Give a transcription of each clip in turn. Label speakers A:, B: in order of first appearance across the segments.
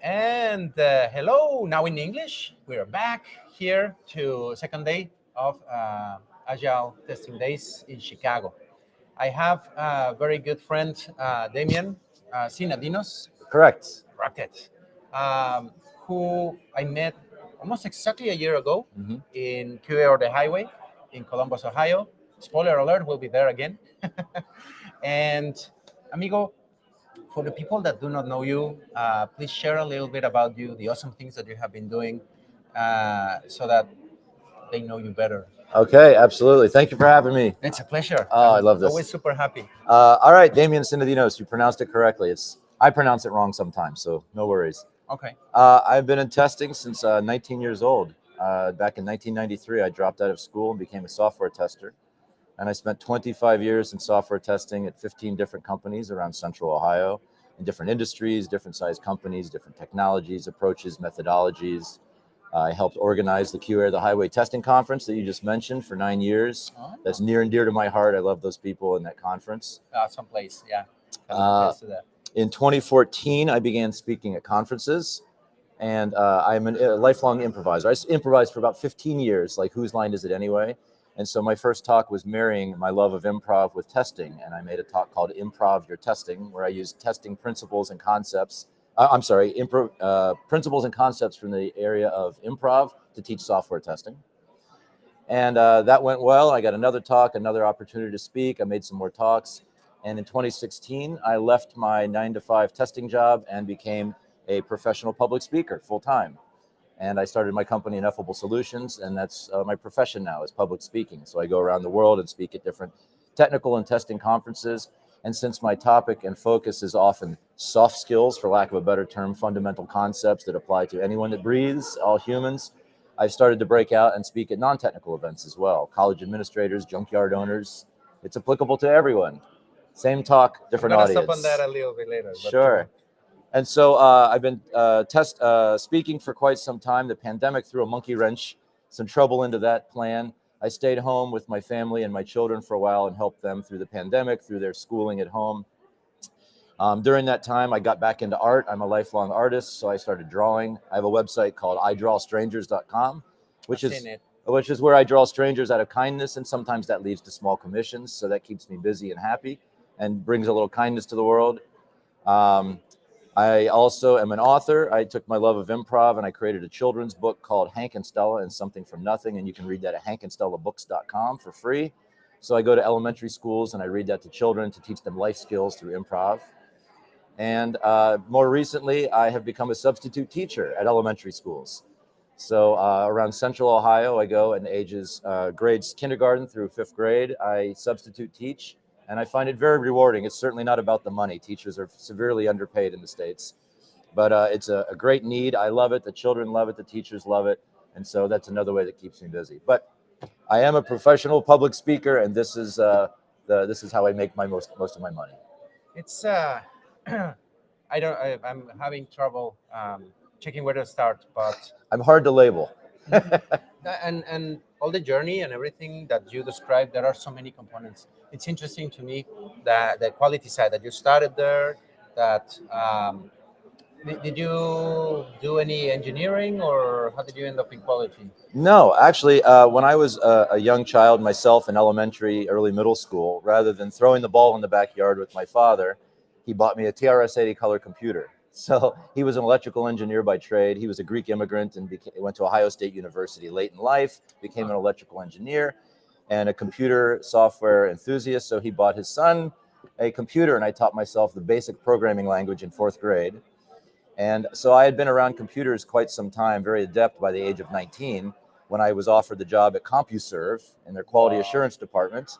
A: And hello, now in English. We are back here to second day of Agile Testing Days in Chicago. I have a very good friend, Damian Synadinos,
B: Correct.
A: Rocket, who I met almost exactly a year ago
B: hmm
A: in QA or the Highway in Columbus, Ohio. Spoiler alert, we'll be there again. And amigo, for the people that do not know you, please share a little bit about you, the awesome things that you have been doing, so that they know you better.
B: Okay, absolutely. Thank you for having me.
A: It's a pleasure.
B: Oh, I
A: I'm
B: love
A: always
B: this.
A: super happy.
B: All right, Damian Synadinos, you pronounced it correctly. I pronounce it wrong sometimes, so no worries.
A: Okay.
B: I've been in testing since 19 years old. Back in 1993, I dropped out of school and became a software tester. And I spent 25 years in software testing at 15 different companies around Central Ohio, in different industries, different size companies, different technologies, approaches, methodologies. I helped organize the QA, the Highway Testing Conference that you just mentioned for 9 years.
A: Oh,
B: That's near and dear to my heart. I love those people in that conference.
A: someplace, yeah. Can
B: Uh,
A: attest to that.
B: in 2014, I began speaking at conferences, and I'm a lifelong improviser. I improvised for about 15 years, like whose line is it anyway? And so my first talk was marrying my love of improv with testing, and I made a talk called Improv Your Testing, where I used testing principles and concepts. Principles and concepts from the area of improv to teach software testing. And that went well. I got another talk, another opportunity to speak. I made some more talks. And in 2016, I left my 9 to 5 testing job and became a professional public speaker full time. And I started my company, Ineffable Solutions, and that's my profession now is public speaking. So I go around the world and speak at different technical and testing conferences. And since my topic and focus is often soft skills, for lack of a better term, fundamental concepts that apply to anyone that breathes, all humans, I've started to break out and speak at non-technical events as well. College administrators, junkyard owners. It's applicable to everyone. Same talk,
A: I'm
B: different
A: gonna stop on that
B: audience.
A: a little bit later, but keep on.
B: Sure. And so I've been speaking for quite some time. The pandemic threw a monkey wrench, some trouble into that plan. I stayed home with my family and my children for a while and helped them through the pandemic, through their schooling at home. During that time, I got back into art. I'm a lifelong artist, so I started drawing. I have a website called idrawstrangers.com,
A: I've
B: which
A: seen
B: is
A: it.
B: which is where I draw strangers out of kindness, and sometimes that leads to small commissions. So that keeps me busy and happy, and brings a little kindness to the world. Um, I also am an author. I took my love of improv and I created a children's book called Hank and Stella and Something from Nothing, and you can read that at hankandstellabooks.com for free. So I go to elementary schools and I read that to children to teach them life skills through improv. And more recently, I have become a substitute teacher at elementary schools. So around Central Ohio, I go and ages grades kindergarten through 5th grade. I substitute teach, and I find it very rewarding. It's certainly not about the money. Teachers are severely underpaid in the States, but it's a great need. I love it. The children love it. The teachers love it. And so that's another way that keeps me busy. But I am a professional public speaker, and this is how I make my most of my money.
A: It's I'm having trouble checking where to start, but
B: I'm hard to label.
A: and all the journey and everything that you described, there are so many components. It's interesting to me that the quality side that you started there. That did you do any engineering, or how did you end up in quality?
B: No, actually, when I was a young child myself in elementary, early middle school, rather than throwing the ball in the backyard with my father, he bought me a TRS-80 color computer. So he was an electrical engineer by trade. He was a Greek immigrant and went to Ohio State University late in life, became an electrical engineer and a computer software enthusiast. So he bought his son a computer, and I taught myself the basic programming language in 4th grade. And so I had been around computers quite some time, very adept by the age of 19, when I was offered the job at CompuServe in their quality assurance department.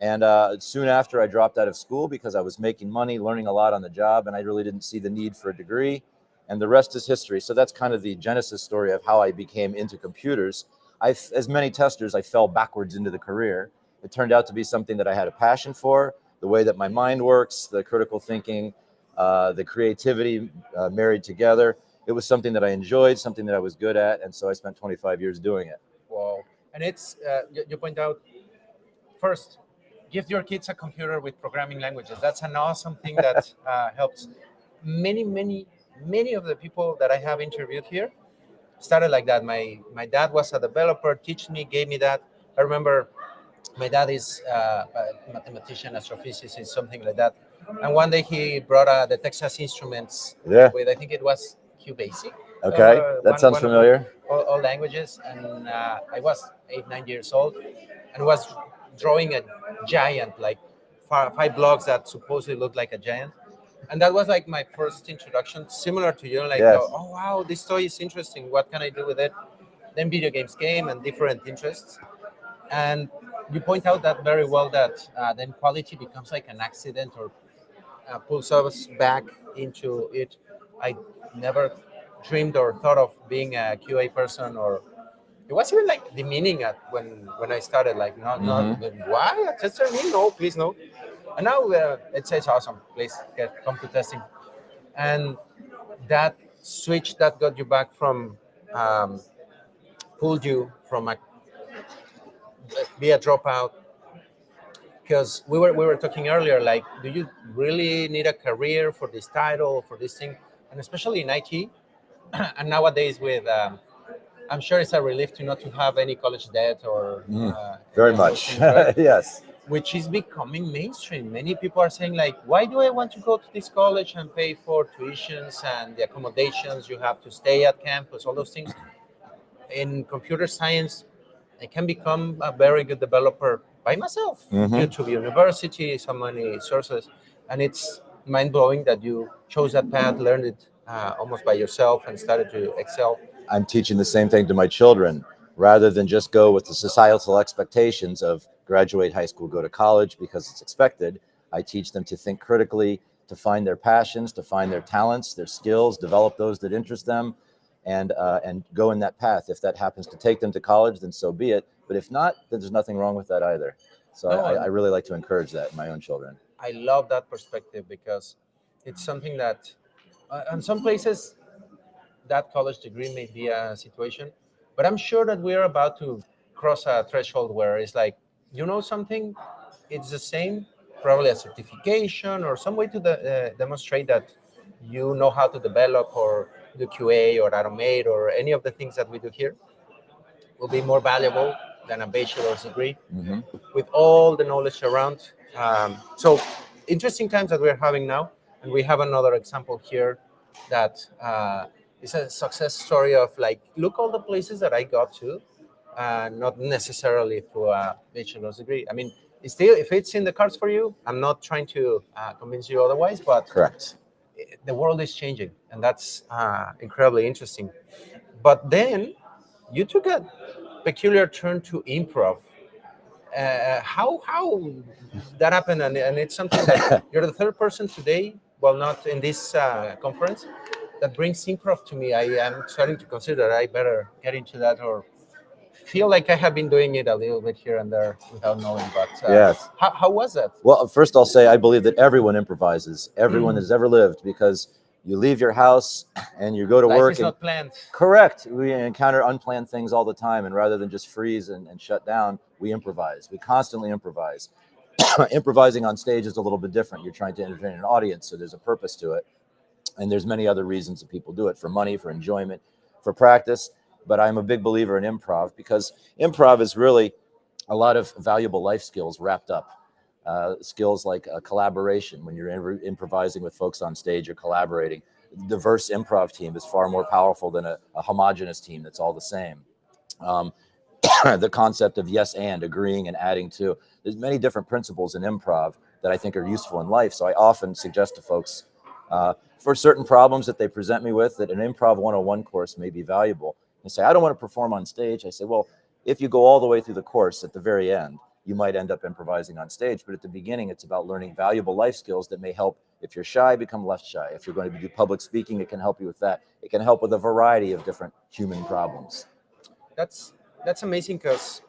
B: And soon after, I dropped out of school because I was making money, learning a lot on the job, and I really didn't see the need for a degree. And the rest is history. So that's kind of the genesis story of how I became into computers. As many testers, I fell backwards into the career. It turned out to be something that I had a passion for, the way that my mind works, the critical thinking, the creativity married together. It was something that I enjoyed, something that I was good at, and so I spent 25 years doing it.
A: Wow. And it's you point out first, give your kids a computer with programming languages. That's an awesome thing that helps many many of the people that I have interviewed here started like that. My dad was a developer, teach me, gave me that. I remember my dad is a mathematician, astrophysicist, something like that. And one day he brought the Texas Instruments
B: Yeah.
A: with, I think it was QBasic,
B: Okay. That sounds
A: one of the
B: familiar.
A: all languages. And I was 8, 9 years old, and was drawing a giant, like 5 blocks that supposedly looked like a giant. And that was like my first introduction, similar to you, like,
B: Yes.
A: oh wow, this toy is interesting. What can I do with it? Then video games came and different interests. And you point out that very well, that then quality becomes like an accident, or pulls us back into it. I never dreamed or thought of being a QA person, or it was even like demeaning at when I started, like, not
B: Hmm.
A: why a tester, me, no, please, no. And now it says awesome, please come to testing. And that switch that got you back from, um, pulled you from be a dropout, because we were talking earlier, like, do you really need a career for this title, for this thing, and especially in IT. And nowadays with, I'm sure it's a relief to not to have any college debt, or
B: Mm.
A: any
B: Very
A: of those
B: much.
A: things, right?
B: Yes.
A: Which is becoming mainstream. Many people are saying, like, why do I want to go to this college and pay for tuitions and the accommodations, you have to stay at campus, all those things. In computer science, I can become a very good developer by myself,
B: Hmm.
A: YouTube University, so many sources. And it's mind blowing that you chose that path, learned it almost by yourself, and started to excel.
B: I'm teaching the same thing to my children. Rather than just go with the societal expectations of graduate high school, go to college because it's expected, I teach them to think critically, to find their passions, to find their talents, their skills, develop those that interest them, and go in that path. If that happens to take them to college, then so be it. But if not, then there's nothing wrong with that either. So
A: No,
B: I really like to encourage that in my own children.
A: I love that perspective, because it's something that, in some places, that college degree may be a situation, but I'm sure that we're about to cross a threshold where it's like, something, it's the same, probably a certification or some way to demonstrate that you know how to develop, or do QA, or automate, or any of the things that we do here will be more valuable than a bachelor's degree
B: Hmm.
A: with all the knowledge around. So interesting times that we're having now, and we have another example here that is a success story of, like, look all the places that I got to, not necessarily through a bachelor's degree. I mean, it's still, if it's in the cards for you, I'm not trying to convince you otherwise, but
B: Correct.
A: the world is changing, and that's incredibly interesting. But then you took a peculiar turn to improv. How that happened, and it's something that you're the third person today, well, not in this conference, that brings improv to me. I am starting to consider I better get into that, or feel like I have been doing it a little bit here and there without knowing. But
B: Yes.
A: how was that?
B: Well, first I'll say I believe that everyone improvises, everyone that has ever lived, because you leave your house and you go to
A: Life
B: work
A: is
B: and
A: not planned.
B: correct. We encounter unplanned things all the time, and rather than just freeze and shut down, we improvise. We constantly improvise. Improvising on stage is a little bit different. You're trying to entertain an audience, so there's a purpose to it, and there's many other reasons that people do it: for money, for enjoyment, for practice. But I'm a big believer in improv, because improv is really a lot of valuable life skills wrapped up. Skills like collaboration. When you're improvising with folks on stage, you're collaborating. A diverse improv team is far more powerful than a homogenous team that's all the same. Um, the concept of yes and, agreeing and adding to. There's many different principles in improv that I think are useful in life. So I often suggest to folks, for certain problems that they present me with, that an improv 101 course may be valuable. They say, I don't want to perform on stage. I say, well, if you go all the way through the course, at the very end, you might end up improvising on stage. But at the beginning, it's about learning valuable life skills that may help. If you're shy, become less shy. If you're going to do public speaking, it can help you with that. It can help with a variety of different human problems.
A: That's that's amazing, because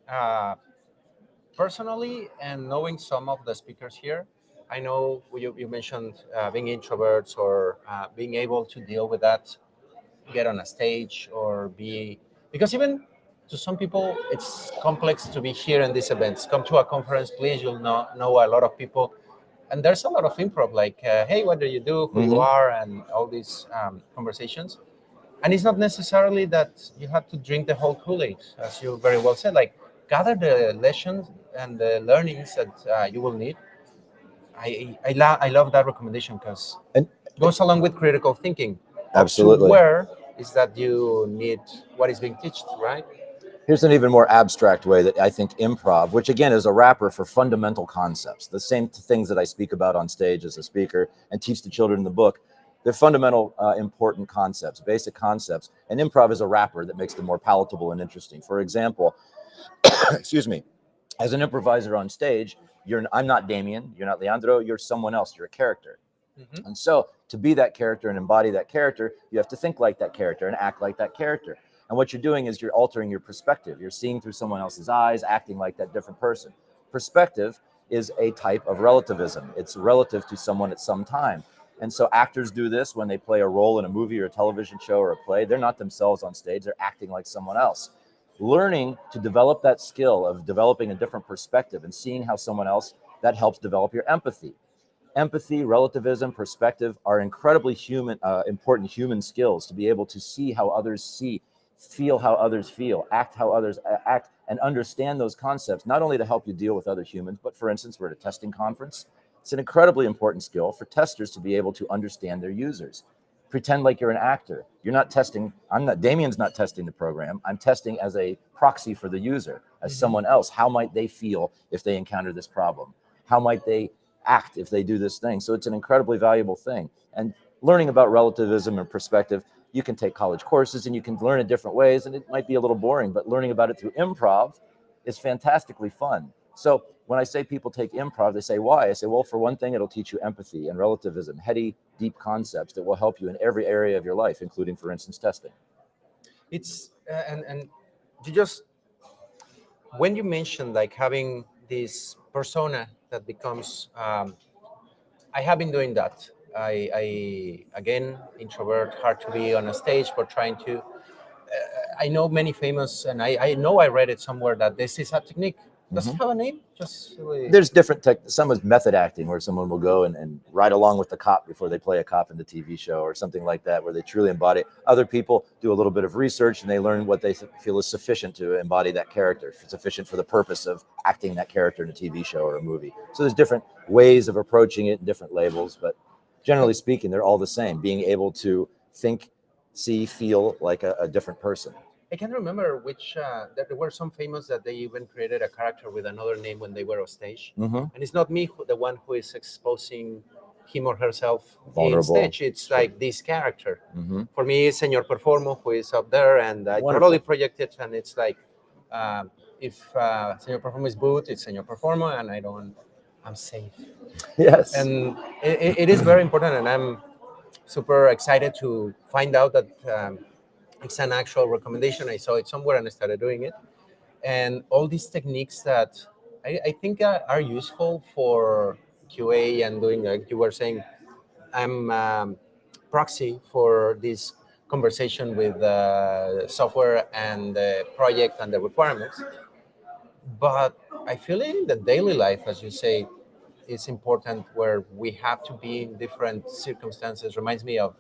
A: uh, personally, and knowing some of the speakers here, I know you mentioned being introverts, or being able to deal with that, get on a stage, or be, because even to some people it's complex to be here in these events. Come to a conference, please, you'll know a lot of people. And there's a lot of improv, like, hey, what do you do, who you
B: Mhm.
A: are, and all these conversations. And it's not necessarily that you have to drink the whole Kool-Aid, as you very well said. Like, gather the lessons and the learnings that you will need. I love that recommendation because
B: And
A: it goes along with critical thinking. Up to
B: absolutely.
A: where is that you need what is being taught, right?
B: Here's an even more abstract way that I think improv, which again is a wrapper for fundamental concepts, the same things that I speak about on stage as a speaker and teach the children in the book. They're fundamental, important concepts, basic concepts. And improv is a wrapper that makes them more palatable and interesting. For example, excuse me, as an improviser on stage, I'm not Damien, you're not Leandro, you're someone else, you're a character.
A: Hmm.
B: And so to be that character and embody that character, you have to think like that character and act like that character. And what you're doing is you're altering your perspective. You're seeing through someone else's eyes, acting like that different person. Perspective is a type of relativism. It's relative to someone at some time. And so actors do this when they play a role in a movie or a television show or a play. They're not themselves on stage, they're acting like someone else. Learning to develop that skill of developing a different perspective and seeing how someone else, that helps develop your empathy. Empathy, relativism, perspective are incredibly important human skills to be able to see how others see, feel how others feel, act how others act, and understand those concepts, not only to help you deal with other humans, but for instance, we're at a testing conference. It's an incredibly important skill for testers to be able to understand their users. Pretend like you're an actor. You're not testing, Damien's not testing the program. I'm testing as a proxy for the user, as
A: Hmm.
B: someone else. How might they feel if they encounter this problem? How might they act if they do this thing? So it's an incredibly valuable thing. And learning about relativism and perspective, you can take college courses and you can learn it different ways, and it might be a little boring, but learning about it through improv is fantastically fun. So when I say people take improv, they say, why? I say, well, for one thing, it'll teach you empathy and relativism, heady, deep concepts that will help you in every area of your life, including, for instance, testing.
A: It's and you just when you mentioned like having this persona that becomes I have been doing that. I again introvert, hard to be on a stage, but trying to. I know many famous, and I know I read it somewhere that this is a technique. Does it
B: Mhm.
A: have a name? Just really.
B: There's different some is method acting where someone will go and ride along with the cop before they play a cop in the TV show or something like that, where they truly embody it. Other people do a little bit of research and they learn what they feel is sufficient to embody that character, sufficient for the purpose of acting that character in a TV show or a movie. So there's different ways of approaching it and different labels, but generally speaking, they're all the same. Being able to think, see, feel like a different person.
A: I can't remember which. There were some famous that they even created a character with another name when they were on stage,
B: Mm-hmm.
A: and it's not me, the one who is exposing him or herself in
B: Vulnerable.
A: stage. It's
B: Sure.
A: like this character.
B: Mm-hmm.
A: For me, it's Senor Performo who is up there, and I totally
B: Wonderful.
A: project it, and it's like, if Senor Performo is boot, it's Senor Performo, and I don't. I'm safe,
B: Yes.
A: and it is very important, and I'm super excited to find out that it's an actual recommendation. I saw it somewhere and I started doing it. And all these techniques that I think are useful for QA and doing, like you were saying, I'm proxy for this conversation with software and the project and the requirements. But I feel in the daily life, as you say, it's important where we have to be in different circumstances. Reminds me of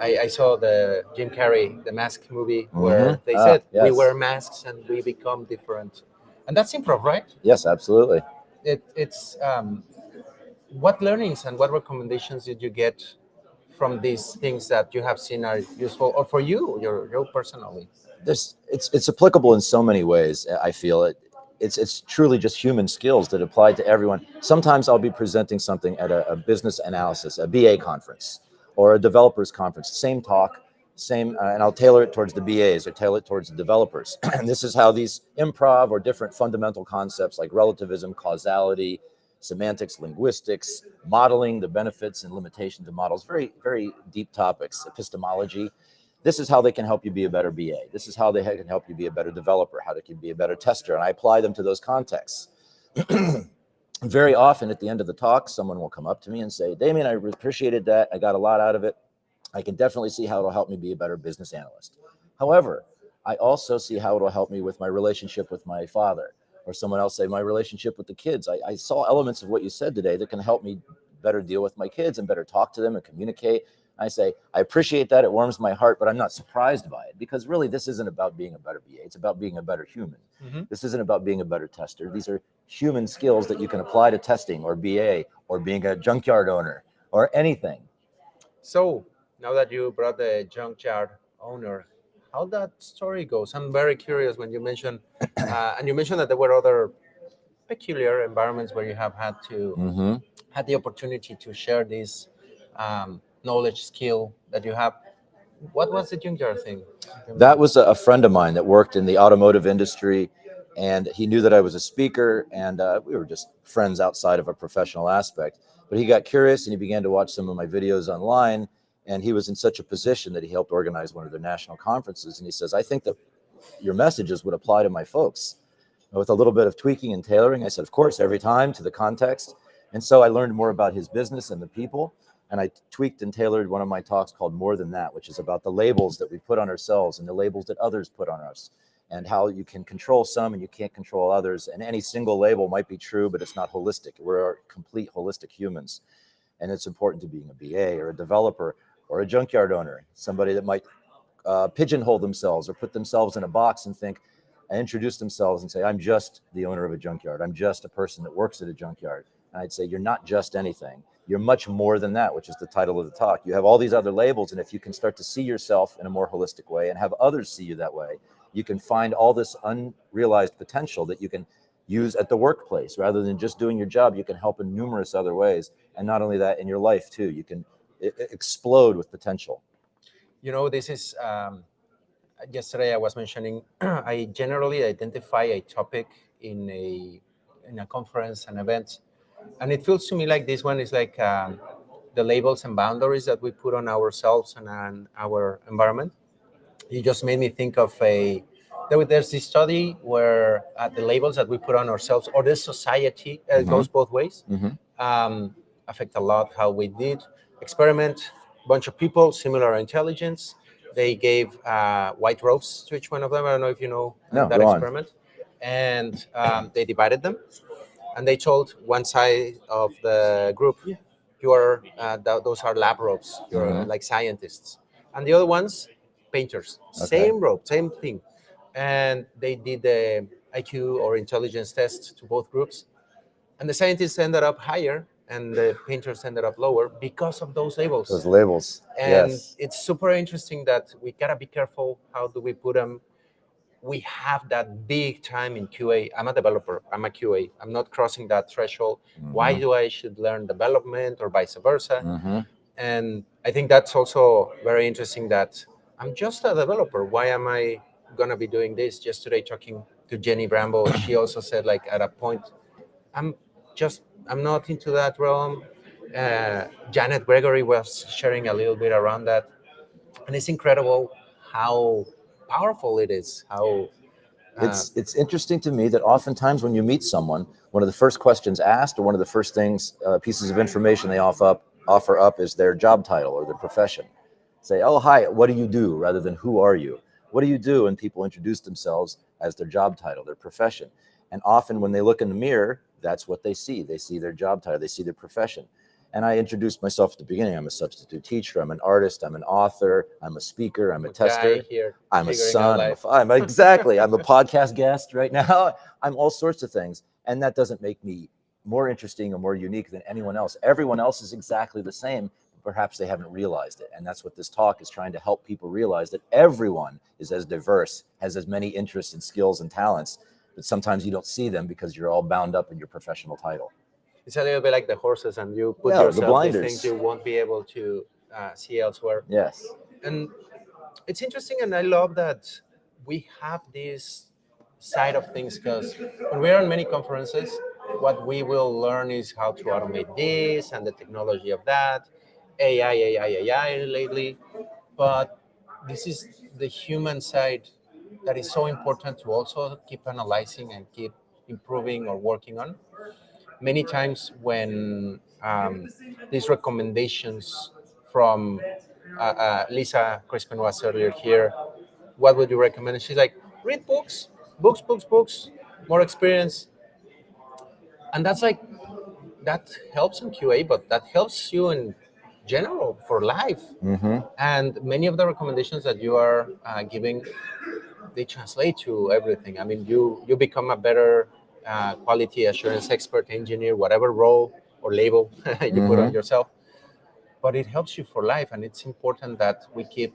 A: I saw the Jim Carrey, the Mask movie,
B: Mm-hmm.
A: where they
B: Ah,
A: said we
B: yes.
A: wear masks and we become different, and that's improv, right?
B: Yes, absolutely.
A: It's what learnings and what recommendations did you get from these things that you have seen are useful, or for you, your personally?
B: It's applicable in so many ways. I feel it's truly just human skills that apply to everyone. Sometimes I'll be presenting something at a business analysis, a BA conference, or a developers conference. Same talk, same, and I'll tailor it towards the BAs or tailor it towards the developers. And this is how these improv or different fundamental concepts like relativism, causality, semantics, linguistics, modeling, the benefits and limitations of models, very, very deep topics, epistemology. This is how they can help you be a better BA. This is how they can help you be a better developer, how they can be a better tester. And I apply them to those contexts. Very often at the end of the talk, someone will come up to me and say, Damien, I appreciated that. I got a lot out of it. I can definitely see how it'll help me be a better business analyst. However, I also see how it'll help me with my relationship with my father, Or someone else say, my relationship with the kids. I saw elements of what you said today that can help me better deal with my kids and better talk to them and communicate. I say, I appreciate that. It warms my heart, but I'm not surprised by it, because really this isn't about being a better BA. It's about being a better human. This isn't about being a better tester. These are human skills that you can apply to testing or BA or being a junkyard owner or anything.
A: So now that you brought the junkyard owner, how that story goes? I'm very curious when you mentioned, and you mentioned that there were other peculiar environments where you have had to
B: Mm-hmm.
A: had the opportunity to share this knowledge skill that you have. What was the junkyard thing?
B: That was a friend of mine that worked in the automotive industry, and he knew that I was a speaker, and we were just friends outside of a professional aspect. But he got curious and he began to watch some of my videos online, and he was in such a position that he helped organize one of their national conferences. And he says, I think that your messages would apply to my folks. And with a little bit of tweaking and tailoring, I said, of course, every time to the context. And so I learned more about his business and the people. And I tweaked and tailored one of my talks called More Than That, which is about the labels that we put on ourselves and the labels that others put on us, and how you can control some and you can't control others. And any single label might be true, but it's not holistic. We're complete holistic humans. And it's important to being a BA or a developer or a junkyard owner, somebody that might pigeonhole themselves or put themselves in a box and think and introduce themselves and say, I'm just the owner of a junkyard. I'm just a person that works at a junkyard. And I'd say, you're not just anything. You're much more than that, which is the title of the talk. You have all these other labels. And if you can start to see yourself in a more holistic way and have others see you that way, you can find all this unrealized potential that you can use at the workplace. Rather than just doing your job, you can help in numerous other ways. And not only that, in your life too, you can explode with potential.
A: You know, this is yesterday I was mentioning. I generally identify a topic in a conference, an event, and it feels to me like this one is like the labels and boundaries that we put on ourselves and on our environment. You just made me think of there's this study where the labels that we put on ourselves or the society goes both ways, um, affect a lot how we did experiment. Bunch of people, similar intelligence. They gave white robes to each one of them. I don't know if you know
B: No,
A: that
B: go on.
A: experiment. And they divided them, and they told one side of the group, "You are those are lab robes. You're like scientists," and the other ones, painters.
B: Okay.
A: Same robe, same thing. And they did the IQ or intelligence test to both groups, and the scientists ended up higher and the painters ended up lower because of those
B: Those
A: labels.
B: labels.
A: And
B: Yes.
A: it's super interesting that we gotta be careful how do we put them. We have that big time in QA. I'm a developer, I'm a QA, I'm not crossing that threshold. Why do I should learn development or vice versa?
B: Mm-hmm.
A: And I think that's also very interesting that I'm just a developer. Why am I gonna be doing this? Yesterday talking to Jenny Bramble, she also said like at a point, I'm I'm not into that realm. Janet Gregory was sharing a little bit around that, and it's incredible how powerful it is. How
B: It's interesting to me that oftentimes when you meet someone, one of the first questions asked, or one of the first things, pieces of information they offer up is their job title or their profession. Say, oh, hi, what do you do, rather than who are you? What do you do? And people introduce themselves as their job title, their profession. And often when they look in the mirror, that's what they see. They see their job title, they see their profession. And I introduced myself at the beginning. I'm a substitute teacher, I'm an artist, I'm an author, I'm a speaker, I'm a
A: guy
B: tester,
A: here
B: I'm a
A: figuring out
B: son,
A: life.
B: I'm exactly, I'm a podcast guest right now. I'm all sorts of things. And that doesn't make me more interesting or more unique than anyone else. Everyone else is exactly the same. Perhaps they haven't realized it. And that's what this talk is trying to help people realize, that everyone is as diverse, has as many interests and skills and talents, but sometimes you don't see them because you're all bound up in your professional title.
A: It's a little bit like the horses, and you put
B: Yeah, the
A: yourself these things
B: blinders.
A: you won't be able to see elsewhere.
B: Yes.
A: And it's interesting, and I love that we have this side of things because when we're on many conferences, what we will learn is how to automate this and the technology of that, AI lately. But this is the human side that is so important to also keep analyzing and keep improving or working on. Many times when these recommendations from Lisa Crispin was earlier here, what would you recommend? And she's like, read books, books, books, books. more experience, and that's like that helps in QA, but that helps you in general for life.
B: Hmm.
A: And many of the recommendations that you are giving, they translate to everything. I mean, you become a better quality assurance expert, engineer, whatever role or label you put on
B: Hmm.
A: yourself. But it helps you for life, and it's important that we keep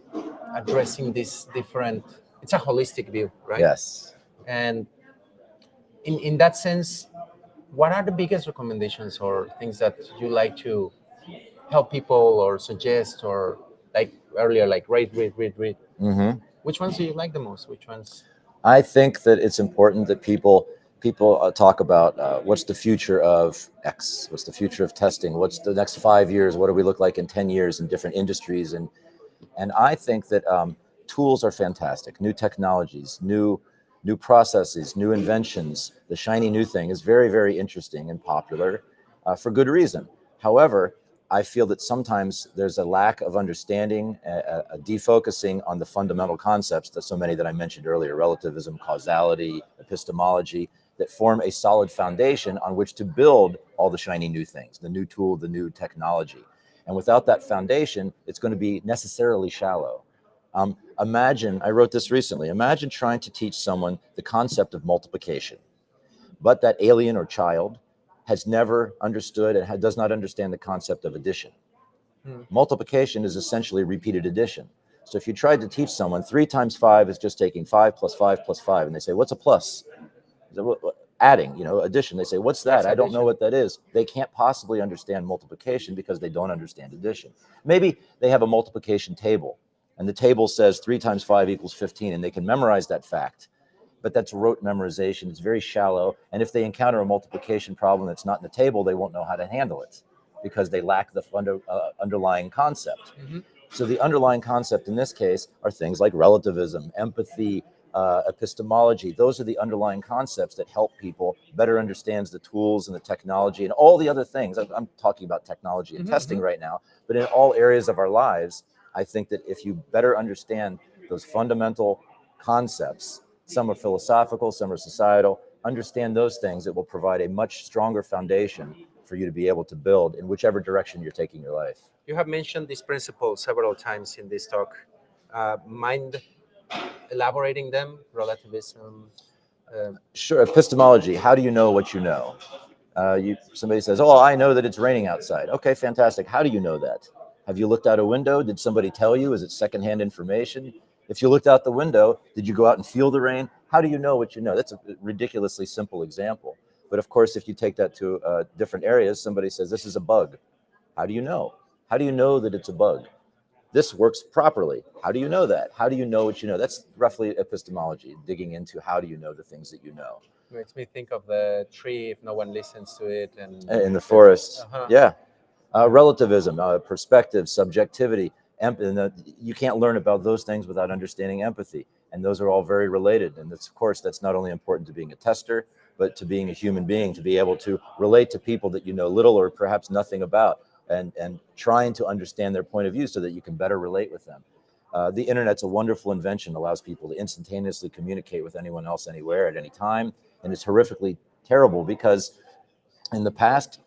A: addressing this different. It's a holistic view, right?
B: Yes.
A: And in that sense, what are the biggest recommendations or things that you like to help people or suggest, or like earlier, like read?
B: Hmm.
A: Which ones do you like the most? Which ones?
B: I think that it's important that people talk about what's the future of X, what's the future of testing, what's the next 5 years, what do we look like in 10 years in different industries, and I think that tools are fantastic, new technologies, new processes, new inventions. The shiny new thing is very, very interesting and popular for good reason. However, I feel that sometimes there's a lack of understanding, a defocusing on the fundamental concepts that so many that I mentioned earlier, relativism, causality, epistemology, that form a solid foundation on which to build all the shiny new things, the new tool, the new technology. And without that foundation, it's going to be necessarily shallow. Imagine, I wrote this recently, imagine trying to teach someone the concept of multiplication, but that alien or child has never understood and does not understand the concept of addition.
A: Hmm.
B: Multiplication is essentially repeated addition. So if you tried to teach someone 3 times 5 is just taking 5 plus 5 plus 5, and they say, what's a plus? Adding, addition. They say, what's that?
A: That's
B: I don't know
A: addition.
B: what that is. They can't possibly understand multiplication because they don't understand addition. Maybe they have a multiplication table, and the table says 3 times 5 equals 15, and they can memorize that fact. But that's rote memorization. It's very shallow. And if they encounter a multiplication problem that's not in the table, they won't know how to handle it because they lack the underlying concept.
A: Hmm.
B: So the underlying concept in this case are things like relativism, empathy, epistemology. Those are the underlying concepts that help people better understand the tools and the technology and all the other things. I'm talking about technology and testing
A: Hmm.
B: right now, but in all areas of our lives, I think that if you better understand those fundamental concepts, some are philosophical, some are societal, understand those things, it will provide a much stronger foundation for you to be able to build in whichever direction you're taking your life.
A: You have mentioned this principle several times in this talk. Mind elaborating them, relativism. Uh,
B: Sure, epistemology. How do you know what you know? Somebody says, "Oh, I know that it's raining outside." Okay, fantastic. How do you know that? Have you looked out a window? Did somebody tell you? Is it secondhand information? If you looked out the window, did you go out and feel the rain? How do you know what you know? That's a ridiculously simple example. But of course, if you take that to different areas, somebody says, "This is a bug." How do you know? How do you know that it's a bug? This works properly. How do you know that? How do you know what you know? That's roughly epistemology, digging into how do you know the things that you know.
A: Makes me think of the tree if no one listens to it, and
B: In the
A: the,
B: forest,
A: uh-huh.
B: yeah. Relativism, perspective, subjectivity, and you can't learn about those things without understanding empathy. And those are all very related. And that's, of course, that's not only important to being a tester, but to being a human being, to be able to relate to people that you know little or perhaps nothing about, and trying to understand their point of view so that you can better relate with them. The internet's a wonderful invention, allows people to instantaneously communicate with anyone else, anywhere, at any time. And it's horrifically terrible because in the past,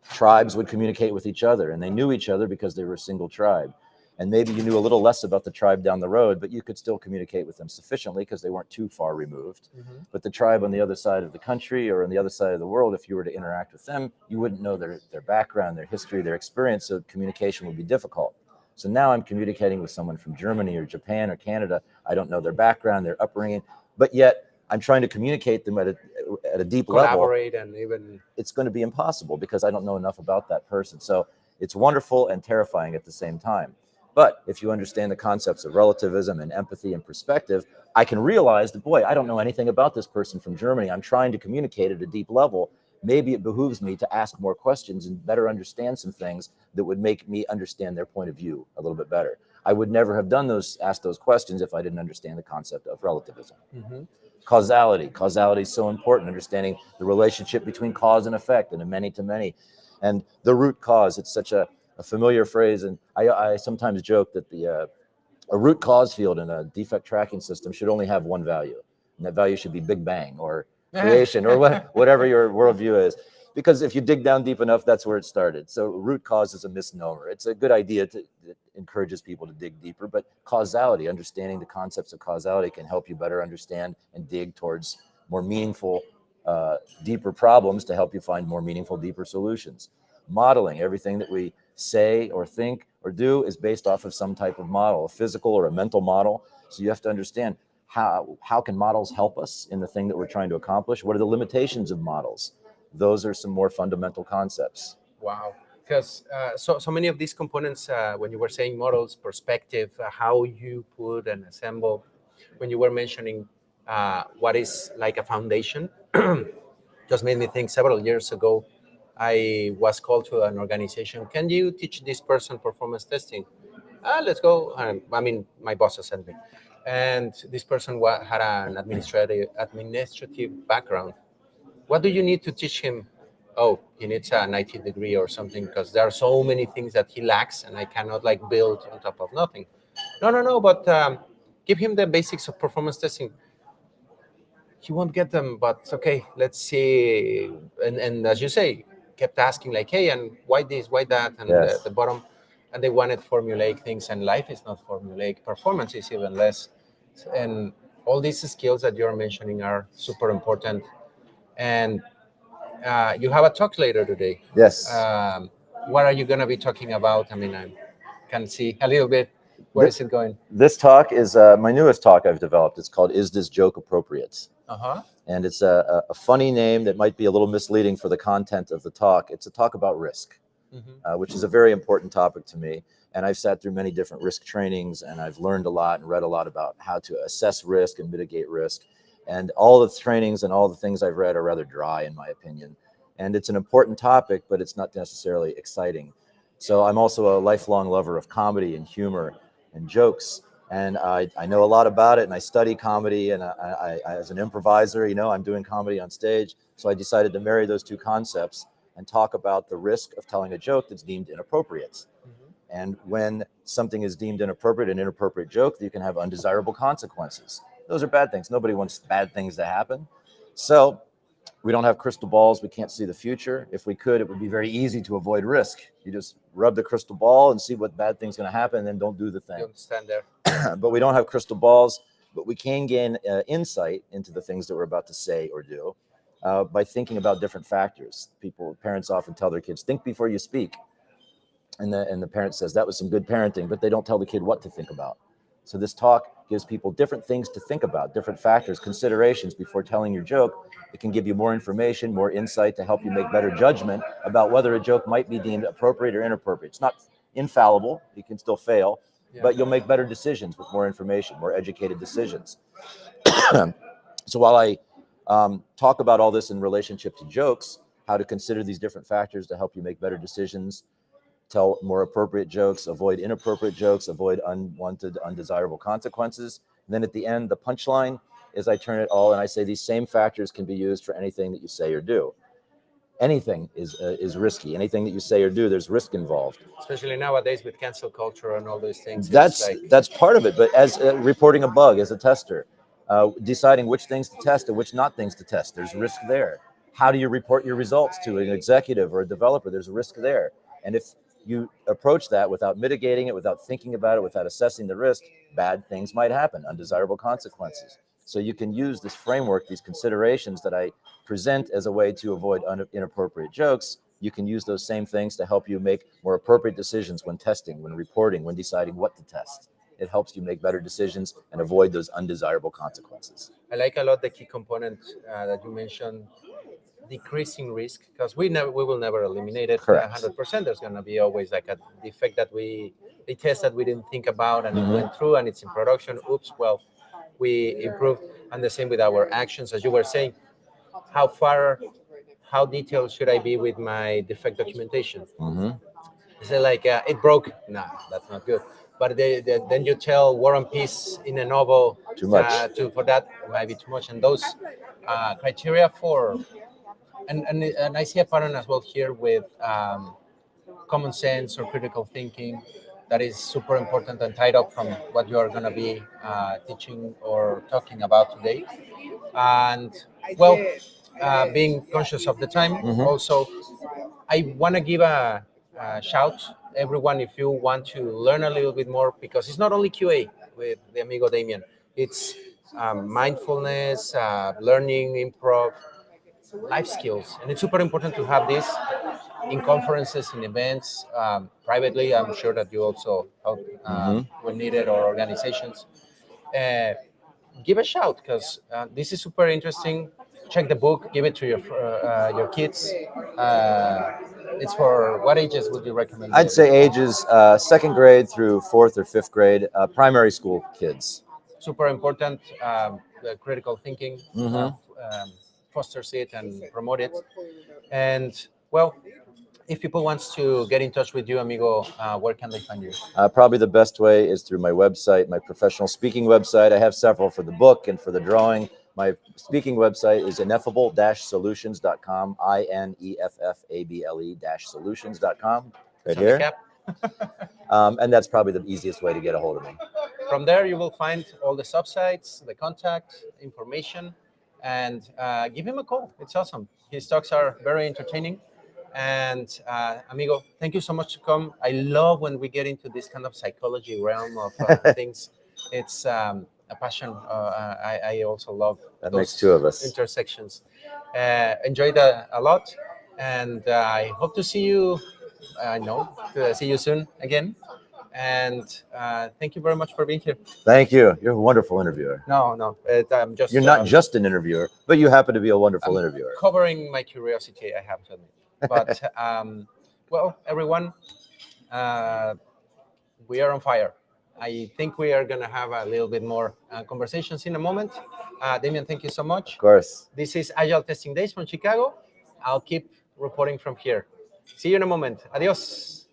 B: tribes would communicate with each other and they knew each other because they were a single tribe. And maybe you knew a little less about the tribe down the road, but you could still communicate with them sufficiently because they weren't too far removed.
A: Hmm.
B: But the tribe on the other side of the country or on the other side of the world, if you were to interact with them, you wouldn't know their background, their history, their experience, so communication would be difficult. So now I'm communicating with someone from Germany or Japan or Canada. I don't know their background, their upbringing, but yet I'm trying to communicate them at a deep level.
A: Collaborate and even.
B: It's going to be impossible because I don't know enough about that person. So it's wonderful and terrifying at the same time. But if you understand the concepts of relativism and empathy and perspective, I can realize that, boy, I don't know anything about this person from Germany. I'm trying to communicate at a deep level. Maybe it behooves me to ask more questions and better understand some things that would make me understand their point of view a little bit better. I would never have asked those questions if I didn't understand the concept of relativism.
A: Hmm.
B: Causality is so important, understanding the relationship between cause and effect and a many to many, and the root cause. It's such a familiar phrase, and I sometimes joke that a root cause field in a defect tracking system should only have one value, and that value should be Big Bang, or creation, or whatever your worldview is. Because if you dig down deep enough, that's where it started. So root cause is a misnomer. It's a good idea that encourages people to dig deeper, but causality, understanding the concepts of causality, can help you better understand and dig towards more meaningful, deeper problems to help you find more meaningful, deeper solutions. Modeling, everything that we say or think or do is based off of some type of model, a physical or a mental model. So you have to understand how can models help us in the thing that we're trying to accomplish? What are the limitations of models? Those are some more fundamental concepts.
A: Wow. Because so many of these components, when you were saying models, perspective, how you put and assemble, when you were mentioning what is like a foundation, just made me think several years ago, I was called to an organization. Can you teach this person performance testing? Let's go. I mean, my boss sent me. And this person had an administrative background. What do you need to teach him? Oh, he needs an IT degree or something because there are so many things that he lacks, and I cannot like build on top of nothing. No, no, no. But give him the basics of performance testing. He won't get them, but okay, let's see. And as you say, kept asking like, hey, and why this, why that, and
B: Yes.
A: the bottom, and they wanted formulaic things, and life is not formulaic. Performance is even less, and all these skills that you're mentioning are super important. And you have a talk later today.
B: Yes.
A: What are you going to be talking about? I mean, I can see a little bit. Where
B: Th-
A: is it going?
B: this talk is my newest talk I've developed. It's called "Is This Joke Appropriate?"
A: Uh huh.
B: And it's a funny name that might be a little misleading for the content of the talk. It's a talk about risk,
A: Hmm.
B: which is a very important topic to me. And I've sat through many different risk trainings, and I've learned a lot and read a lot about how to assess risk and mitigate risk. And all the trainings and all the things I've read are rather dry, in my opinion. And it's an important topic, but it's not necessarily exciting. So I'm also a lifelong lover of comedy and humor and jokes. And I know a lot about it, and I study comedy. And as an improviser, I'm doing comedy on stage. So I decided to marry those two concepts and talk about the risk of telling a joke that's deemed inappropriate. And when something is deemed inappropriate, an inappropriate joke, you can have undesirable consequences. Those are bad things. Nobody wants bad things to happen. So we don't have crystal balls. We can't see the future. If we could, it would be very easy to avoid risk. You just rub the crystal ball and see what bad thing's going to happen, and then don't do the thing.
A: Don't stand there.
B: But we don't have crystal balls, but we can gain insight into the things that we're about to say or do by thinking about different factors. Parents often tell their kids, think before you speak. And the parent says, that was some good parenting, but they don't tell the kid what to think about. So this talk gives people different things to think about, different factors, considerations before telling your joke. It can give you more information, more insight to help you make better judgment about whether a joke might be deemed appropriate or inappropriate. It's not infallible. You can still fail, but you'll make better decisions with more information, more educated decisions. So while I talk about all this in relationship to jokes, how to consider these different factors to help you make better decisions, tell more appropriate jokes, avoid inappropriate jokes, avoid unwanted, undesirable consequences. And then at the end, the punchline is I turn it all and I say these same factors can be used for anything that you say or do. Anything is risky. Anything that you say or do, there's risk involved.
A: Especially nowadays with cancel culture and all those things.
B: That's part of it. But as reporting a bug as a tester, deciding which things to test and which not things to test, there's risk there. How do you report your results to an executive or a developer? There's a risk there. And if you approach that without mitigating it, without thinking about it, without assessing the risk, bad things might happen, undesirable consequences. So you can use this framework, these considerations that I present as a way to avoid inappropriate jokes. You can use those same things to help you make more appropriate decisions when testing, when reporting, when deciding what to test. It helps you make better decisions and avoid those undesirable consequences.
A: I like a lot the key component that you mentioned, decreasing risk, because we will never eliminate it
B: Correct.
A: 100%. There's going to be always like a defect that they test that we didn't think about, and it went through and it's in production. Oops, well, we improved. And the same with our actions, as you were saying. How far, how detailed should I be with my defect documentation? Is it like it broke? Nah, that's not good. But then you tell War and Peace in a novel
B: Too much.
A: for that it might be too much. And those criteria for and I see a pattern as well here with common sense or critical thinking that is super important and tied up from what you are going to be teaching or talking about today. And Well, being conscious of the time,
B: Mhm.
A: also, I want to give a shout everyone if you want to learn a little bit more because it's not only QA with the amigo Damian. It's mindfulness, learning, improv, life skills, and it's super important to have this in conferences, in events, privately. I'm sure that you also help
B: Mhm.
A: when needed or organizations. Uh, Give a shout because this is super interesting. Check the book, give it to your kids. Uh, it's for what ages would you recommend
B: I'd
A: the
B: say
A: book?
B: ages second grade through fourth or fifth grade, primary school kids.
A: Super important. The critical thinking
B: Hmm.
A: fosters it and promote it. And well, if people wants to get in touch with you, amigo, where can they find you?
B: Probably the best way is through my website, my professional speaking website. I have several for the book and for the drawing. My speaking website is ineffable-solutions.com, INEFFABLE-solutions.com,
A: It's
B: right
A: on the
B: here.
A: cap.
B: And that's probably the easiest way to get a hold of me.
A: From there, you will find all the subsites, the contact information, and give him a call. It's awesome. His talks are very entertaining. And amigo, thank you so much to come. I love when we get into this kind of psychology realm of things. It's a passion. I also love
B: That makes two
A: those
B: of us.
A: intersections. Enjoyed a lot, and I hope to see you. I know to see you soon again. And thank you very much for being here.
B: Thank you. You're a wonderful interviewer.
A: No, no, I'm just
B: You're not just an interviewer, but you happen to be a wonderful
A: I'm
B: interviewer.
A: covering my curiosity, I have to admit. But well, everyone, uh, we are on fire. I think we are going to have a little bit more conversations in a moment. Damian, thank you so much.
B: Of course.
A: This is Agile Testing Days from Chicago. I'll keep reporting from here. See you in a moment. Adios.